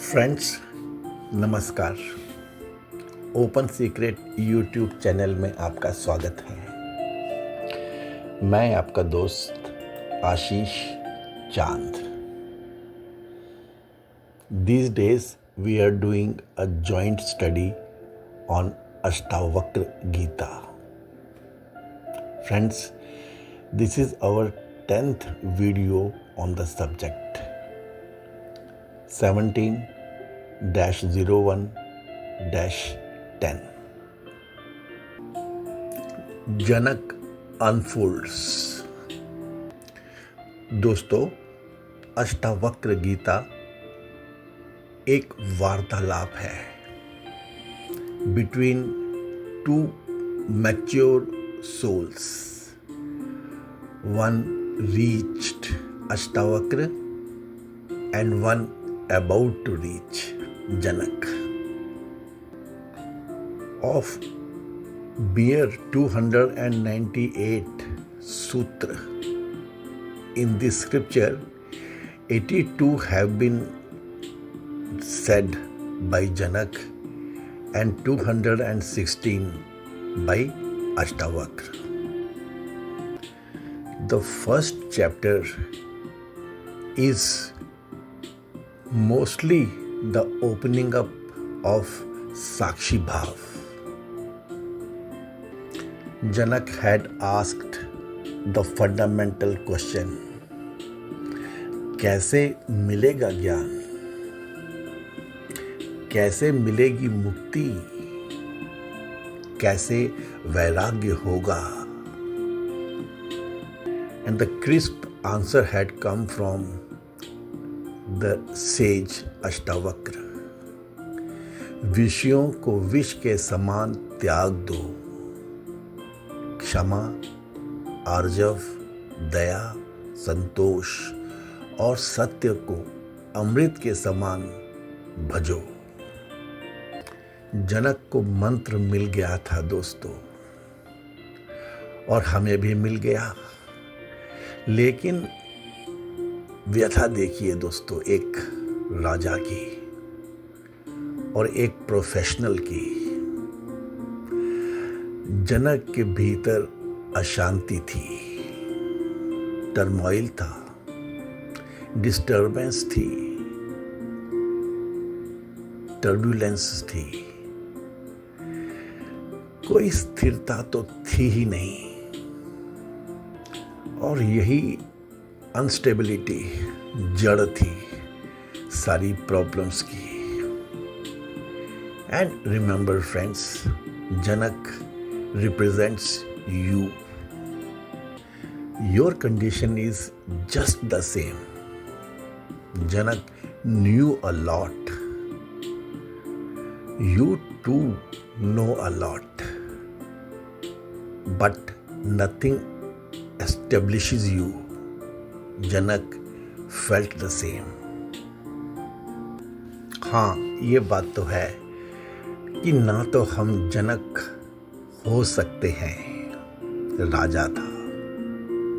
Friends, नमस्कार। Open secret YouTube channel में आपका स्वागत है। मैं आपका दोस्त आशीष चांद। These days we are doing a joint study on Ashtavakra Gita. Friends, this is our 10th video on the subject. 17-01-10. Janak unfolds. दोस्तों, अष्टावक्र गीता एक वार्तालाप है between two mature souls. One reached Ashtavakra and one about to reach Janak. Of mere 298 sutra in this scripture, 82 have been said by Janak and 216 by Ashtavakra. The first chapter is mostly the opening up of Sakshi Bhav. Janak had asked the fundamental question, कैसे मिलेगा ज्ञान, कैसे मिलेगी मुक्ति, कैसे वैराग्य होगा? And the crisp answer had come from the sage Ashtavakra. विषयों को विष के समान त्याग दो। क्षमा, आर्जव, दया, संतोष और सत्य को अमृत के समान भजो। जनक को मंत्र मिल गया था दोस्तों, और हमें भी मिल गया। लेकिन व्यथा देखिए दोस्तों, एक राजा की और एक प्रोफेशनल की। जनक के भीतर अशांति थी, टर्मोइल था, डिस्टर्बेंस थी, टर्बुलेंस थी, कोई स्थिरता तो थी ही नहीं। और यही अनस्टेबिलिटी जड़ थी सारी प्रॉब्लम्स की। And remember friends, Janak represents you. Your condition is just the same. Janak new a lot, you too know a lot, but nothing establishes you. Janak felt the same. हाँ, ये बात तो है कि ना तो हम जनक हो सकते हैं, राजा था,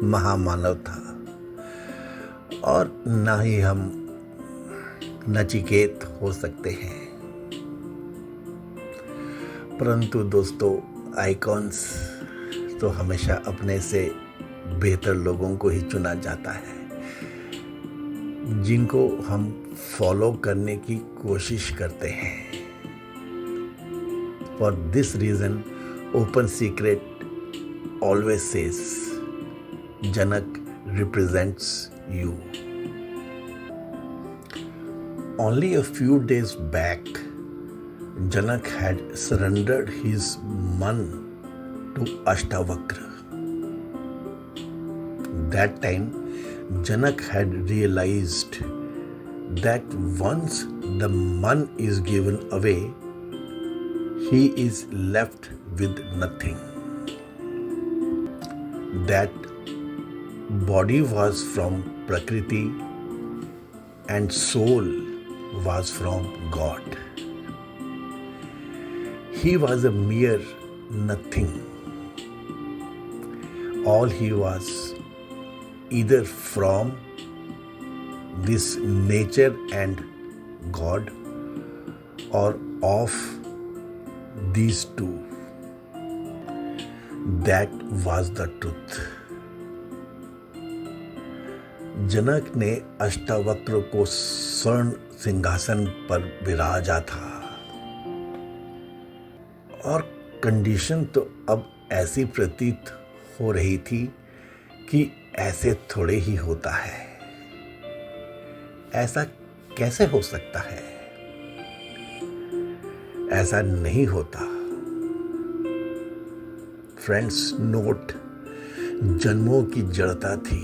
महामानव था, और ना ही हम नचिकेत हो सकते हैं। परंतु दोस्तों, आइकॉन्स तो हमेशा अपने से बेहतर लोगों को ही चुना जाता है, जिनको हम फॉलो करने की कोशिश करते हैं। For this reason open secret always says Janak represents you. Only a few days back Janak had surrendered his man to Ashtavakra. That time, Janak had realized that once the man is given away, he is left with nothing. That body was from Prakriti and soul was from God. He was a mere nothing. All he was either from this nature and God or of these two. That was the truth. जनक ने अष्टावक्र को स्वर्ण सिंहासन पर विराजा था और condition तो अब ऐसी प्रतीत हो रही थी कि ऐसे थोड़े ही होता है। ऐसा कैसे हो सकता है? ऐसा नहीं होता। फ्रेंड्स, नोट, जन्मों की जड़ता थी।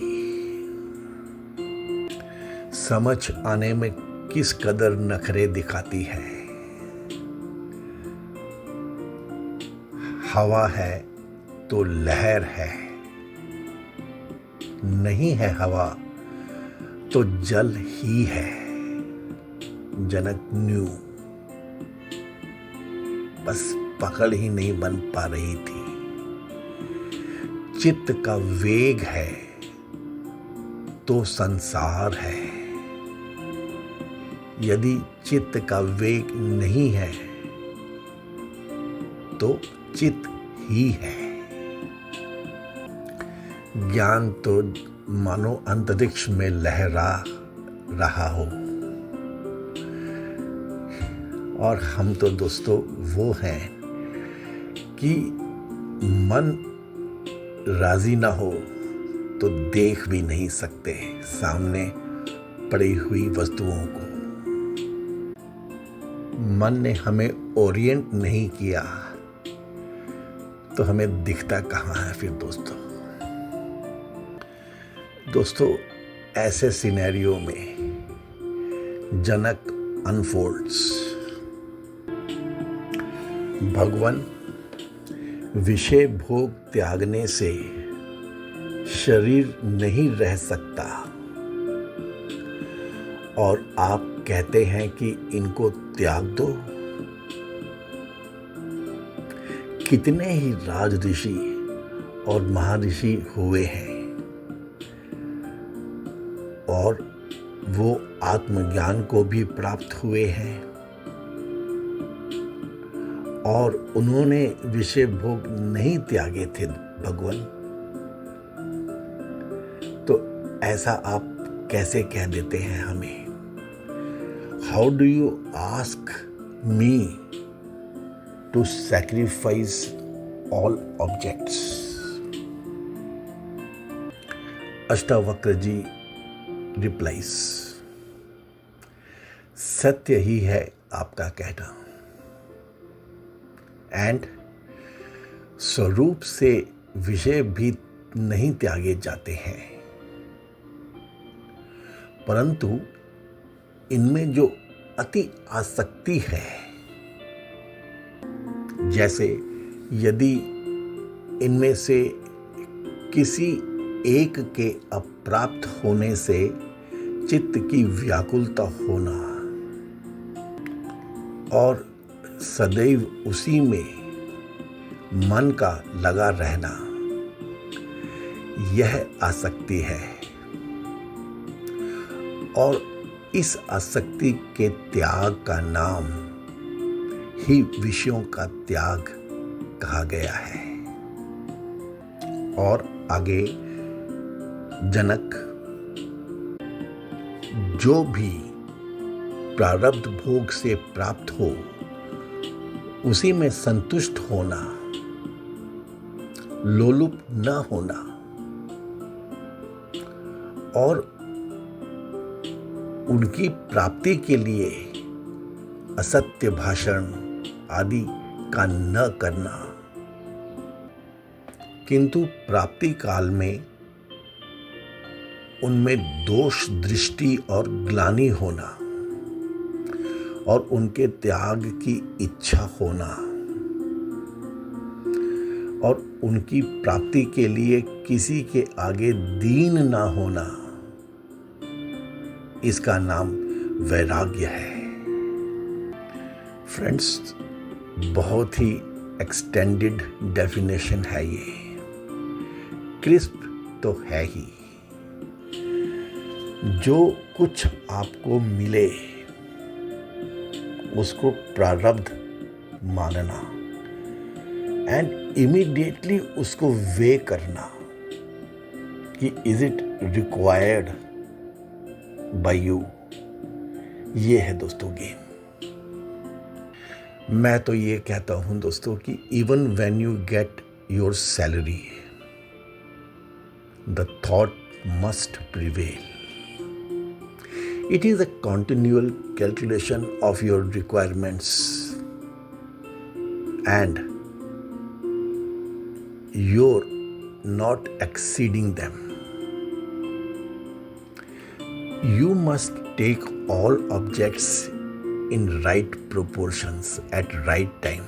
समझ आने में किस कदर नखरे दिखाती है। हवा है तो लहर है, नहीं है हवा तो जल ही है। जनक न्यू, बस पकड़ ही नहीं बन पा रही थी। चित्त का वेग है तो संसार है, यदि चित्त का वेग नहीं है तो चित्त ही है। ज्ञान तो मानो अंतरिक्ष में लहरा रहा हो, और हम तो दोस्तों वो हैं कि मन राजी ना हो तो देख भी नहीं सकते सामने पड़ी हुई वस्तुओं को। मन ने हमें ओरिएंट नहीं किया तो हमें दिखता कहाँ है फिर दोस्तों, ऐसे सिनेरियो में जनक अनफोल्ड्स। भगवान, विषय भोग त्यागने से शरीर नहीं रह सकता और आप कहते हैं कि इनको त्याग दो। कितने ही राज ऋषि और महर्षि हुए हैं और वो आत्मज्ञान को भी प्राप्त हुए हैं और उन्होंने विषय भोग नहीं त्यागे थे भगवान। तो ऐसा आप कैसे कह देते हैं हमें? How do you ask me to sacrifice all objects? Ashtavakra ji replies, सत्य ही है आपका कहना, एंड स्वरूप से विषय भी नहीं त्यागे जाते हैं, परंतु इनमें जो अति आसक्ति है, जैसे यदि इनमें से किसी एक के अप्राप्त होने से चित्त की व्याकुलता होना और सदैव उसी में मन का लगा रहना, यह आसक्ति है और इस आसक्ति के त्याग का नाम ही विषयों का त्याग कहा गया है। और आगे जनक, जो भी प्रारब्ध भोग से प्राप्त हो उसी में संतुष्ट होना, लोलुप न होना और उनकी प्राप्ति के लिए असत्य भाषण आदि का न करना, किंतु प्राप्ति काल में उनमें दोष दृष्टि और ग्लानि होना और उनके त्याग की इच्छा होना और उनकी प्राप्ति के लिए किसी के आगे दीन ना होना, इसका नाम वैराग्य है। फ्रेंड्स, बहुत ही एक्सटेंडेड डेफिनेशन है ये, क्रिस्प तो है ही। जो कुछ आपको मिले उसको प्रारब्ध मानना एंड इमीडिएटली उसको वे करना कि is it required by you. ये है दोस्तों गेम। मैं तो ये कहता हूं दोस्तों कि even when you get your salary, the thought must prevail. It is a continual calculation of your requirements and you're not exceeding them. You must take all objects in right proportions at right time.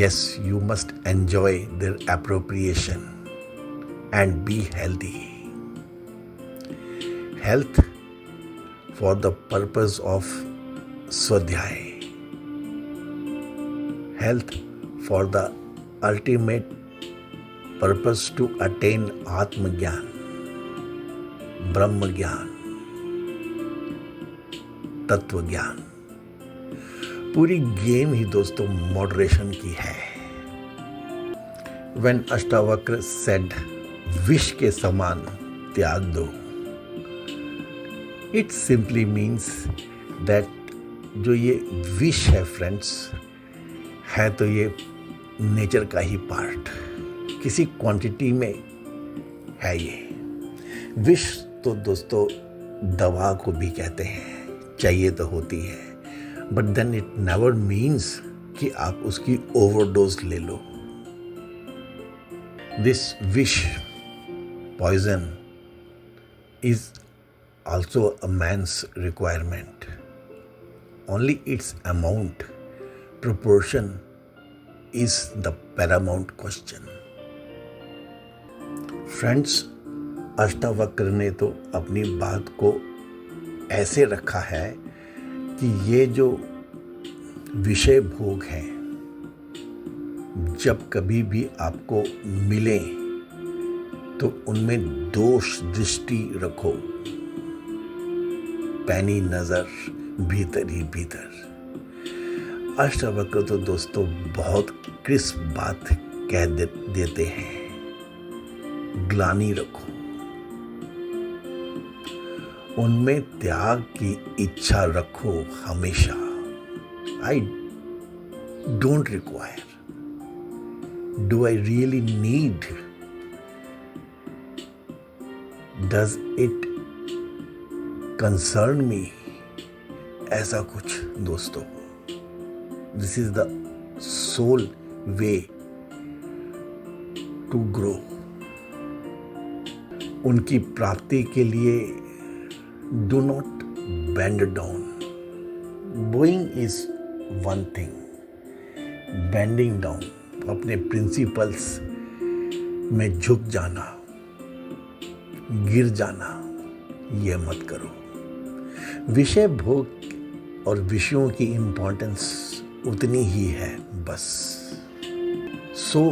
Yes, you must enjoy their appropriation and be healthy. Health for the purpose of Swadhyay. Health for the ultimate purpose to attain Atma Gyan, Brahma Gyan, Tattva Gyan. पूरी game ही दोस्तों moderation की है। When Ashtavakra said, विष के समान त्याग दो, it simply means that जो ये विश है फ्रेंड्स, है तो ये नेचर का ही पार्ट, किसी क्वांटिटी में है ये विश। तो दोस्तों दवा को भी कहते हैं, चाहिए तो होती है, but then it never means कि आप उसकी ओवरडोज ले लो। This wish poison is also a man's requirement. Only its amount, proportion is the paramount question. Friends, Ashtavakra ने तो अपनी बात को ऐसे रखा है कि ये जो विषय भोग हैं, जब कभी भी आपको मिले तो उनमें दोष दृष्टि रखो, पैनी नजर भीतर ही भीतर। अष्टावक्र तो दोस्तों बहुत क्रिस्प बात कह देते हैं, ग्लानि रखो, उनमें त्याग की इच्छा रखो हमेशा। I don't require, do I really need, does it concern me, ऐसा कुछ दोस्तों। This is the sole way to grow. उनकी प्राप्ति के लिए do not bend down. Bowing is one thing, bending down, अपने प्रिंसिपल्स में झुक जाना, गिर जाना, ये मत करो। विषय भोग और विषयों की इम्पोर्टेंस उतनी ही है बस। So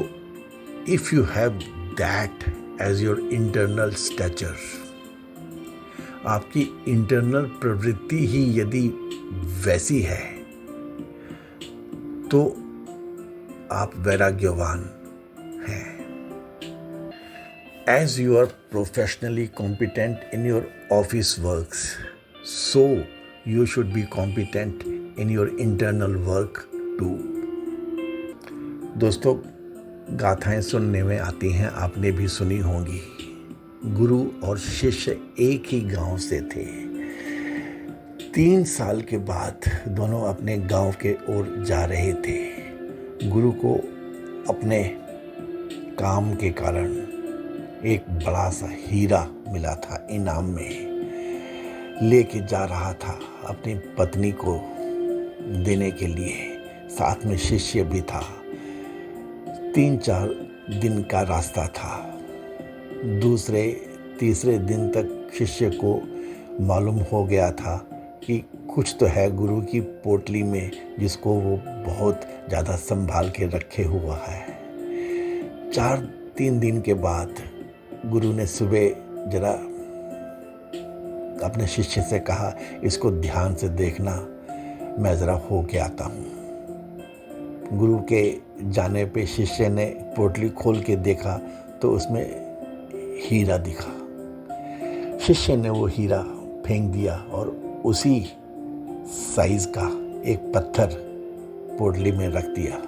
if you have that as your internal stature, आपकी इंटरनल प्रवृत्ति ही यदि वैसी है तो आप वैराग्यवान हैं। As you are professionally competent in your office works, so you should be competent in your internal work too. दोस्तों, गाथाएं सुनने में आती हैं, आपने भी सुनी होंगी। गुरु और शिष्य एक ही गांव से थे। 3 साल के बाद दोनों अपने गांव के ओर जा रहे थे। गुरु को अपने काम के कारण एक बड़ा सा हीरा मिला था इनाम में, लेके जा रहा था अपनी पत्नी को देने के लिए। साथ में शिष्य भी था। 3-4 दिन का रास्ता था। तीसरे दिन तक शिष्य को मालूम हो गया था कि कुछ तो है गुरु की पोटली में, जिसको वो बहुत ज़्यादा संभाल के रखे हुआ है। 3 दिन के बाद गुरु ने सुबह जरा अपने शिष्य से कहा, इसको ध्यान से देखना, मैं ज़रा हो के आता हूँ। गुरु के जाने पे शिष्य ने पोटली खोल के देखा तो उसमें हीरा दिखा। शिष्य ने वो हीरा फेंक दिया और उसी साइज का एक पत्थर पोटली में रख दिया।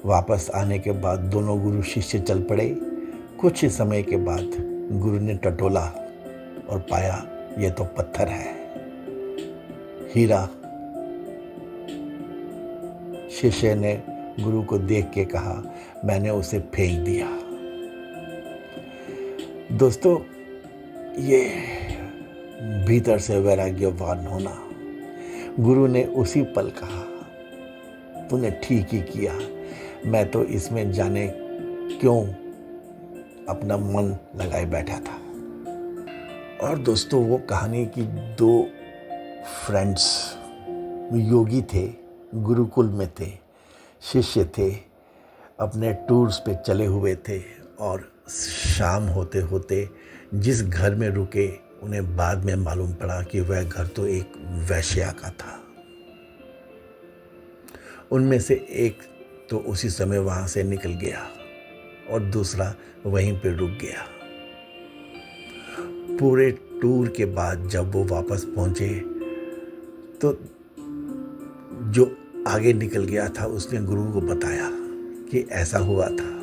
वापस आने के बाद दोनों गुरु शिष्य चल पड़े। कुछ ही समय के बाद गुरु ने टटोला और पाया ये तो पत्थर है, हीरा। शिष्य ने गुरु को देख के कहा, मैंने उसे फेंक दिया। दोस्तों, ये भीतर से वैराग्यवान होना। गुरु ने उसी पल कहा, तूने ठीक ही किया, मैं तो इसमें जाने क्यों अपना मन लगाए बैठा था। और दोस्तों, वो कहानी की दो फ्रेंड्स योगी थे, गुरुकुल में थे, शिष्य थे, अपने टूर्स पे चले हुए थे और शाम होते होते जिस घर में रुके उन्हें बाद में मालूम पड़ा कि वह घर तो एक वैश्या का था। उनमें से एक तो उसी समय वहां से निकल गया और दूसरा वहीं पे रुक गया। पूरे टूर के बाद जब वो वापस पहुंचे तो जो आगे निकल गया था उसने गुरु को बताया कि ऐसा हुआ था।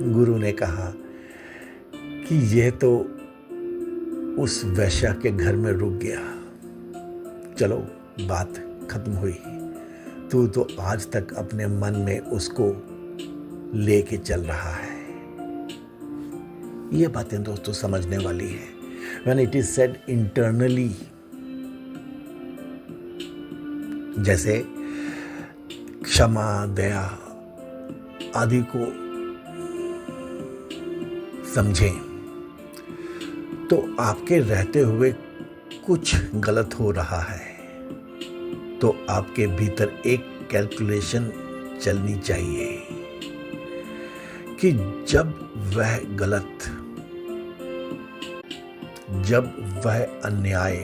गुरु ने कहा कि यह तो उस वैश्या के घर में रुक गया, चलो बात खत्म हुई। तू तो आज तक अपने मन में उसको लेके चल रहा है। ये बातें दोस्तों समझने वाली है। When it is said internally, जैसे क्षमा, दया आदि को समझें, तो आपके रहते हुए कुछ गलत हो रहा है तो आपके भीतर एक कैलकुलेशन चलनी चाहिए कि जब वह गलत, जब वह अन्याय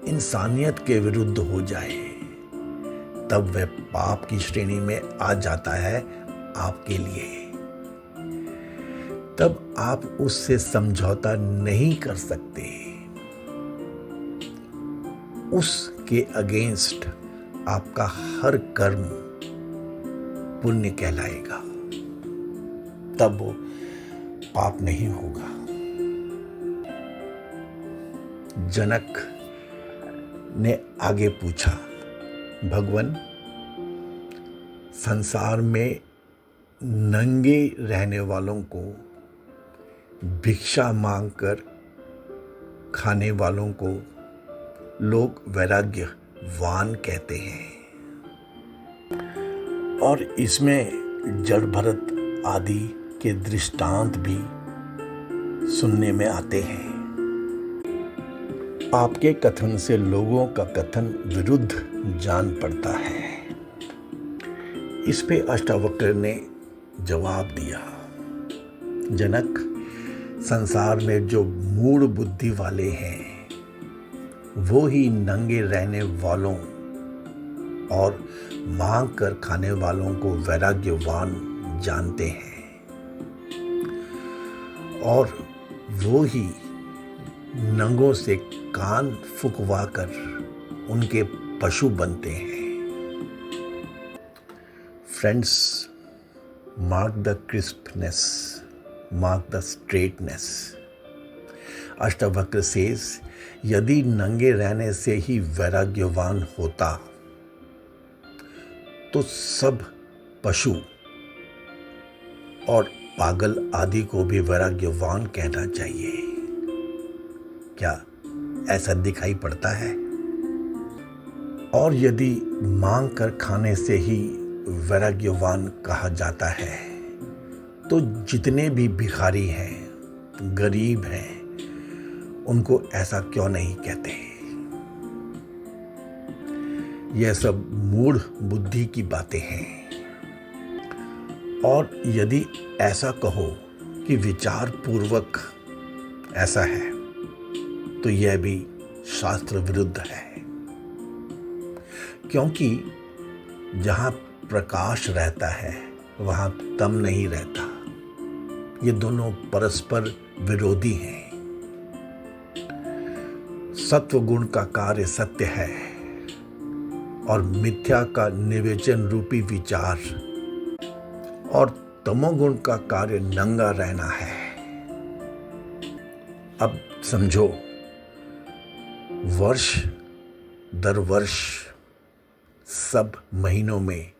इंसानियत के विरुद्ध हो जाए तब वह पाप की श्रेणी में आ जाता है आपके लिए। तब आप उससे समझौता नहीं कर सकते। उसके अगेंस्ट आपका हर कर्म पुण्य कहलाएगा, तब वो पाप नहीं होगा। जनक ने आगे पूछा, भगवान, संसार में नंगे रहने वालों को, भिक्षा मांगकर खाने वालों को लोग वैराग्यवान कहते हैं और इसमें जड़ भरत आदि के दृष्टांत भी सुनने में आते हैं। आपके कथन से लोगों का कथन विरुद्ध जान पड़ता है। इस पे अष्टावक्र ने जवाब दिया, जनक, संसार में जो मूढ़ बुद्धि वाले हैं वो ही नंगे रहने वालों और मांग कर खाने वालों को वैराग्यवान जानते हैं और वो ही नंगों से कान फुकवा कर उनके पशु बनते हैं। Friends, mark the crispness, mark the straightness. Ashtavakra says, यदि नंगे रहने से ही वैराग्यवान होता तो सब पशु और पागल आदि को भी वैराग्यवान कहना चाहिए। क्या ऐसा दिखाई पड़ता है? और यदि मांग कर खाने से ही वैराग्यवान कहा जाता है तो जितने भी भिखारी हैं, गरीब हैं, उनको ऐसा क्यों नहीं कहते? यह सब मूढ़ बुद्धि की बातें हैं। और यदि ऐसा कहो कि विचार पूर्वक ऐसा है तो यह भी शास्त्र विरुद्ध है, क्योंकि जहां प्रकाश रहता है वहां तम नहीं रहता। ये दोनों परस्पर विरोधी हैं। सत्व गुण का कार्य सत्य है और मिथ्या का निवेचन रूपी विचार, और तमोगुण का कार्य नंगा रहना है। अब समझो, वर्ष दर वर्ष सब महीनों में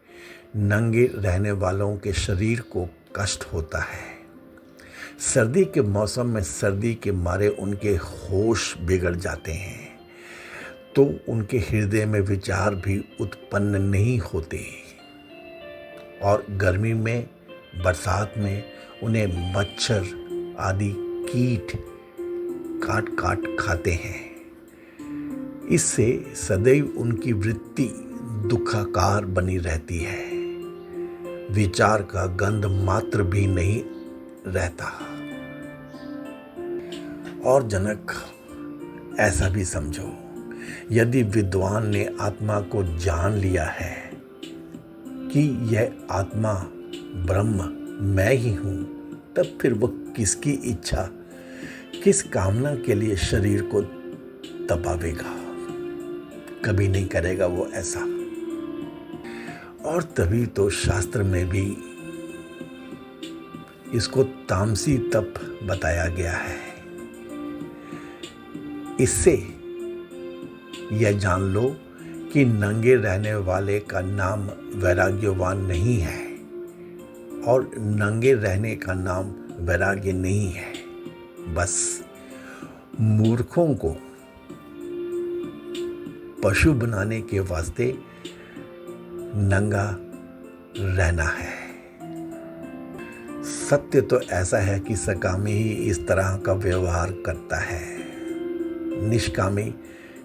नंगे रहने वालों के शरीर को कष्ट होता है। सर्दी के मौसम में सर्दी के मारे उनके होश बिगड़ जाते हैं, तो उनके हृदय में विचार भी उत्पन्न नहीं होते। और गर्मी में, बरसात में उन्हें मच्छर आदि कीट काट काट खाते हैं। इससे सदैव उनकी वृत्ति दुखाकार बनी रहती है। विचार का गंध मात्र भी नहीं रहता। और जनक, ऐसा भी समझो, यदि विद्वान ने आत्मा को जान लिया है कि यह आत्मा ब्रह्म मैं ही हूं, तब फिर वह किसकी इच्छा, किस कामना के लिए शरीर को तपावेगा? कभी नहीं करेगा वो ऐसा। और तभी तो शास्त्र में भी इसको तामसी तप बताया गया है। इससे यह जान लो कि नंगे रहने वाले का नाम वैराग्यवान नहीं है, और नंगे रहने का नाम वैराग्य नहीं है। बस मूर्खों को पशु बनाने के वास्ते नंगा रहना है। सत्य तो ऐसा है कि सकामी ही इस तरह का व्यवहार करता है, निष्कामी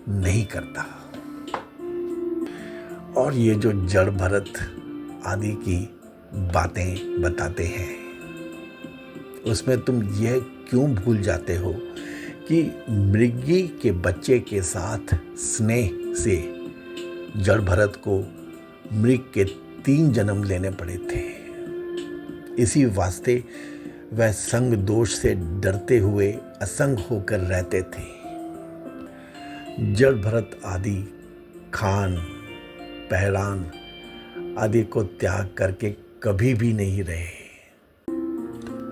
नहीं करता। और ये जो जड़ भरत आदि की बातें बताते हैं, उसमें तुम यह क्यों भूल जाते हो कि मृगी के बच्चे के साथ स्नेह से जड़ भरत को मृग के 3 जन्म लेने पड़े थे। इसी वास्ते वह संग दोष से डरते हुए असंग होकर रहते थे। जड़ भरत आदि खान पहरान आदि को त्याग करके कभी भी नहीं रहे।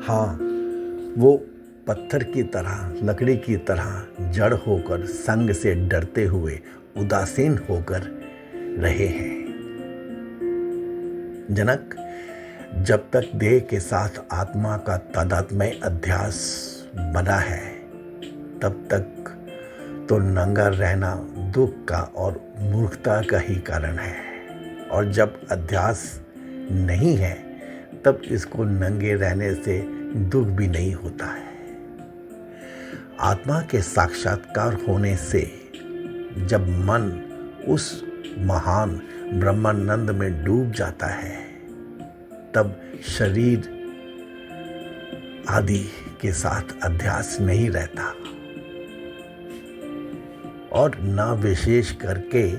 हाँ, वो पत्थर की तरह, लकड़ी की तरह जड़ होकर, संग से डरते हुए, उदासीन होकर रहे हैं। जनक, जब तक देह के साथ आत्मा का तादात्म्य अध्यास बना है, तब तक तो नंगा रहना दुख का और मूर्खता का ही कारण है। और जब अध्यास नहीं है, तब इसको नंगे रहने से दुख भी नहीं होता है। आत्मा के साक्षात्कार होने से जब मन उस महान ब्रह्मानंद में डूब जाता है, तब शरीर आदि के साथ अध्यास नहीं रहता, और ना विशेष करके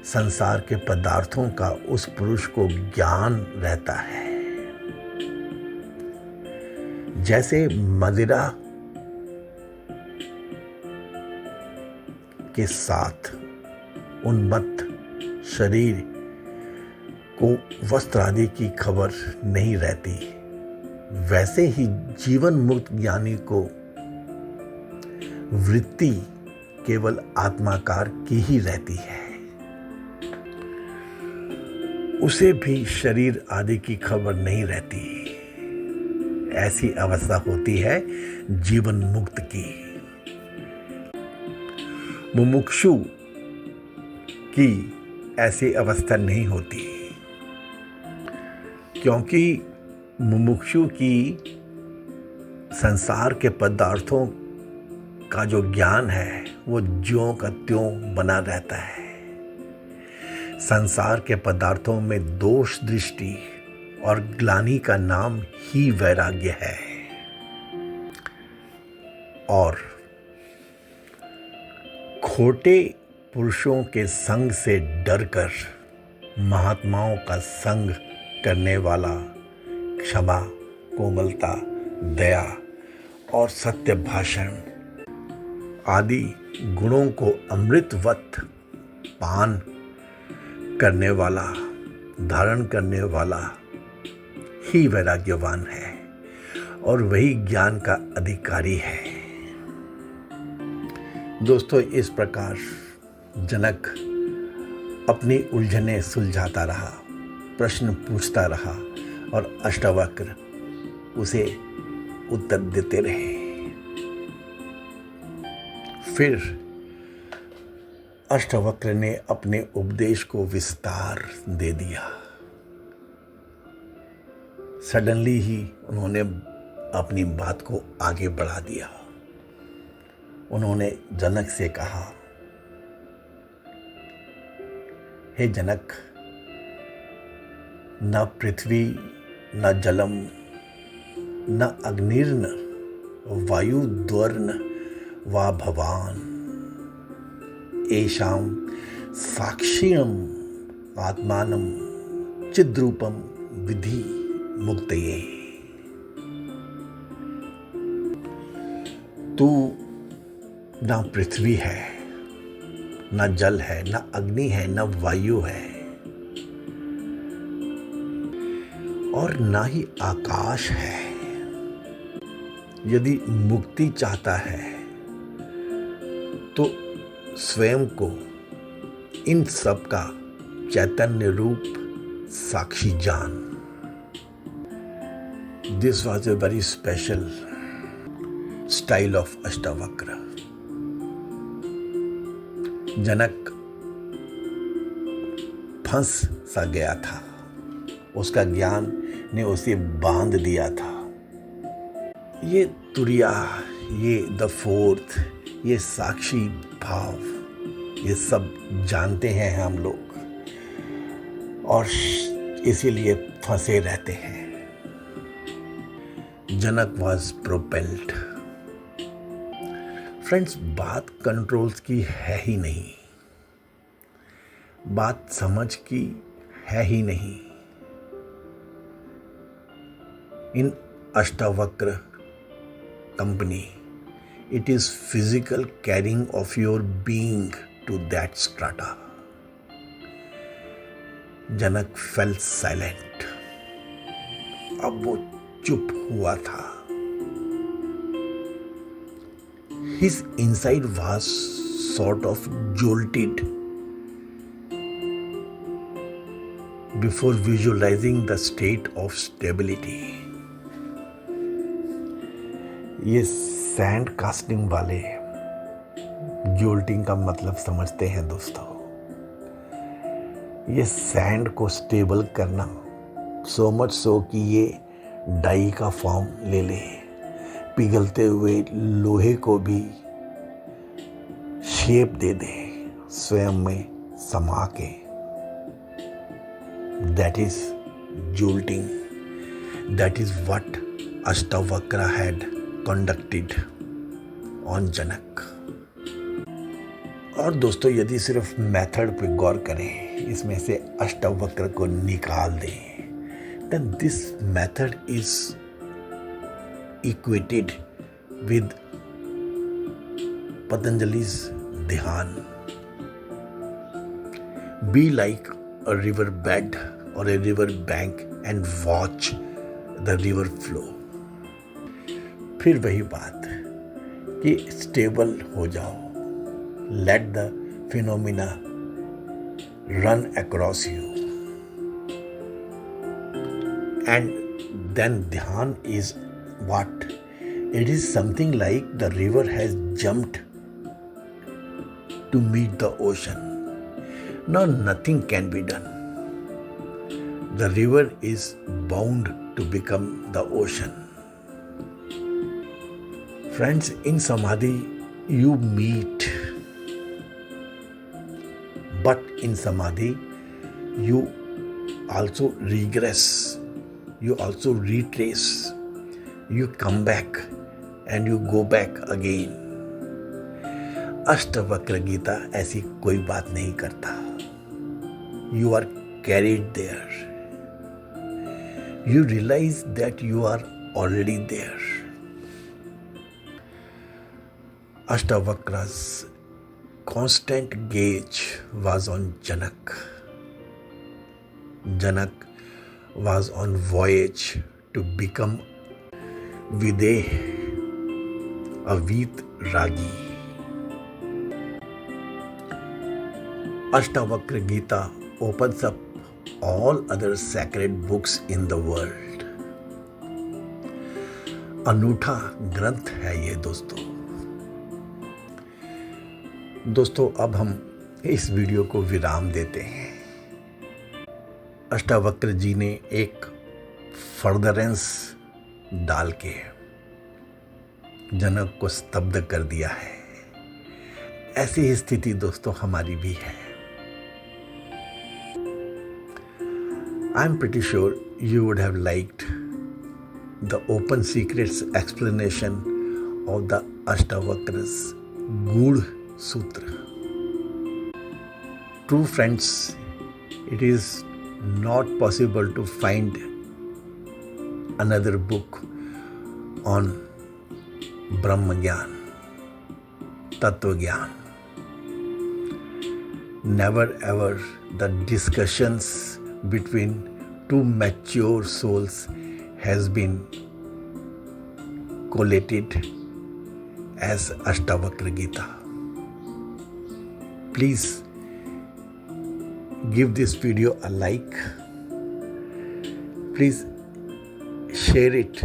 संसार के पदार्थों का उस पुरुष को ज्ञान रहता है। जैसे मदिरा के साथ उन्मत्त शरीर को वस्त्र आदि की खबर नहीं रहती, वैसे ही जीवन मुक्त ज्ञानी को वृत्ति केवल आत्माकार की ही रहती है। उसे भी शरीर आदि की खबर नहीं रहती। ऐसी अवस्था होती है जीवन मुक्त की। मुमुक्षु की ऐसी अवस्था नहीं होती, क्योंकि मुमुक्षु की संसार के पदार्थों का जो ज्ञान है वो ज्यों का त्यों बना रहता है। संसार के पदार्थों में दोष दृष्टि और ग्लानि का नाम ही वैराग्य है। और छोटे पुरुषों के संग से डरकर महात्माओं का संग करने वाला क्षमा, कोमलता, दया और सत्य भाषण आदि गुणों को अमृतवत पान करने वाला, धारण करने वाला ही वैराग्यवान है और वही ज्ञान का अधिकारी है। दोस्तों, इस प्रकार जनक अपनी उलझनें सुलझाता रहा, प्रश्न पूछता रहा और अष्टावक्र उसे उत्तर देते रहे। फिर अष्टावक्र ने अपने उपदेश को विस्तार दे दिया। सडनली ही उन्होंने अपनी बात को आगे बढ़ा दिया। उन्होंने जनक से कहा, हे जनक, न पृथ्वी न जलम न अग्निर्न वायुद्वर्ण वा भवान एषां साक्ष्यम आत्मानं चिद्रूपम विधि मुक्तये। तू न पृथ्वी है, न जल है, न अग्नि है, न वायु है और न ही आकाश है। यदि मुक्ति चाहता है तो स्वयं को इन सब का चैतन्य रूप साक्षी जान। This was a very special style of Ashtavakra. Janak फंस सा गया था, उसका ज्ञान ने उसे बांध दिया था। ये तुरिया, ये द फोर्थ, ये साक्षी भाव, ये सब जानते हैं हम लोग और इसीलिए फंसे रहते हैं। जनक वॉज प्रोपेल्ड। फ्रेंड्स, बात कंट्रोल्स की है ही नहीं, बात समझ की है ही नहीं। इन Ashtavakra company, it is physical carrying of your being to that strata. Janak fell silent. अब वो चुप हुआ था। His inside was sort of jolted before visualizing the state of stability. ये सैंड कास्टिंग वाले जोल्टिंग का मतलब समझते हैं दोस्तों। ये सैंड को स्टेबल करना, सो मच सो कि ये डाई का फॉर्म ले ले, पिघलते हुए लोहे को भी शेप दे दे, स्वयं में समा के। That is jolting, that is what Ashtavakra had conducted on Janak. और दोस्तों, यदि सिर्फ मेथड पे गौर करें, इसमें से अष्टावक्र को निकाल दें, then this method is equated with Patanjali's ध्यान। Be like a river bed or a river bank and watch the river flow। फिर वही बात कि स्टेबल हो जाओ, let the phenomena run across you, and then ध्यान is what? It is something like the river has jumped to meet the ocean. Now nothing can be done. The river is bound to become the ocean. Friends, in Samadhi, you meet. But in Samadhi, you also regress. You also retrace. You come back and you go back again. Ashtavakra Gita ऐसी कोई बात नहीं करता। You are carried there, you realize that you are already there. Ashtavakra's constant gaze was on Janak. Janak was on voyage to become Videha, a Veeragi. Ashtavakra Gita opens up all other sacred books in the world. अनूठा ग्रंथ है ये दोस्तों अब हम इस video को विराम देते हैं। अष्टावक्र जी ने एक फर्दरेंस डाल के जनक को स्तब्ध कर दिया है। ऐसी ही स्थिति दोस्तों हमारी भी है। I am pretty sure you would have liked the open secrets explanation of the Ashtavakra's गूढ़ Sutra. True friends, it is not possible to find another book on Brahma Gyan, Tattva Gyan. Never ever the discussions between two mature souls has been collated as Ashtavakra Gita. Please give this video a like. Please share it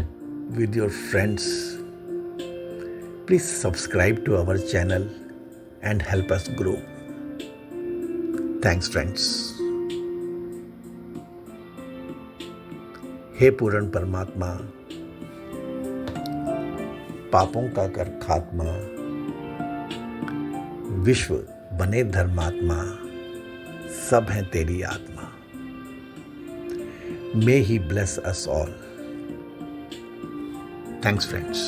with your friends. Please subscribe to our channel and help us grow. Thanks friends. हे पूर्ण परमात्मा, पापों का कर खात्मा, विश्व बने धर्मात्मा, सब हैं तेरी आत्मा। May he bless us all. Thanks friends.